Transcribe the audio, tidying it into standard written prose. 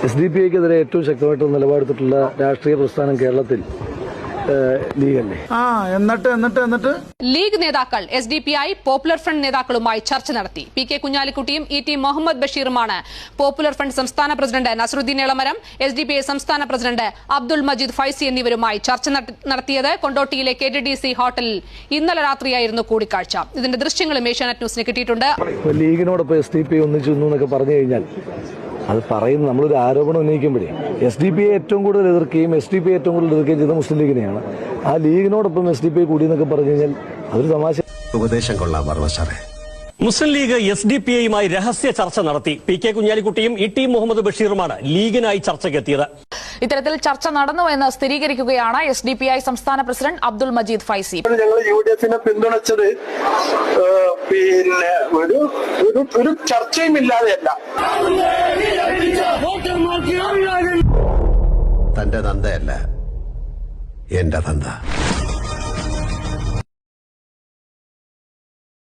SDP-ക്കെതിരെ ഏറ്റവും ശക്തമായിട്ട് നിലപാടെടുത്തിട്ടുള്ള രാഷ്ട്രീയ പ്രസ്ഥാനം കേരളത്തിൽ ലീഗല്ലേ? എന്നിട്ട് ലീഗ് നേതാക്കൾ SDP-ഐ പോപ്പുലർ ഫ്രണ്ട് നേതാക്കളുമായി ചർച്ച നടത്തി. PK കുഞ്ഞാലിക്കുട്ടിയും ET മുഹമ്മദ് ബഷീറുമാണ് പോപ്പുലർ ഫ്രണ്ട് സംസ്ഥാന പ്രസിഡന്റ് നസറുദ്ദീൻ എളമരം, SDP-ഐ സംസ്ഥാന പ്രസിഡന്റ് അബ്ദുൾ മജീദ് ഫൈസി എന്നിവരുമായി ചർച്ച നടത്തിയത്. കൊണ്ടോട്ടിയിലെ KTDC ഹോട്ടലിൽ ഇന്നലെ രാത്രിയായിരുന്നു കൂടിക്കാഴ്ച. ഇതിന്റെ ദൃശ്യങ്ങളും ഏഷ്യാനെറ്റ് ന്യൂസിന് കിട്ടിയിട്ടുണ്ട്. ലീഗിനോടൊപ്പം SDP ഒന്നിച്ചു എന്നൊക്കെ പറഞ്ഞു കഴിഞ്ഞാൽ അത് പറയുന്നത് നമ്മളൊരു ആരോപണം ഉന്നയിക്കുമ്പോഴേ SDP ഏറ്റവും കൂടുതൽ എതിർക്കുകയും SDP ഏറ്റവും കൂടുതൽ എതിർക്കുകയും ചെയ്ത മുസ്ലിം ലീഗിനെയാണ്. ആ ലീഗിനോടൊപ്പം SDP കൂടി എന്നൊക്കെ പറഞ്ഞു കഴിഞ്ഞാൽ അതൊരു തമാശ. ഉപദേശം കൊള്ളാം പറഞ്ഞ സാറേ. മുസ്ലിം ലീഗ് SDP-യുമായി രഹസ്യ ചർച്ച നടത്തി. PK കുഞ്ഞാലിക്കുട്ടിയും ET മുഹമ്മദ് ബഷീറുമാണ് ലീഗിനായി ചർച്ചയ്ക്കെത്തിയത്. ഇത്തരത്തിൽ ചർച്ച നടന്നുവെന്ന് സ്ഥിരീകരിക്കുകയാണ് SDP-ഐ സംസ്ഥാന പ്രസിഡന്റ് അബ്ദുൾ മജീദ് ഫൈസി. ഞങ്ങൾ UDF-നെ പിന്തുണച്ചത് പിന്നെ ഒരു ചർച്ചയും ഇല്ലാതെയല്ല. തന്റെ തന്തയല്ല, എന്റെ തന്ത.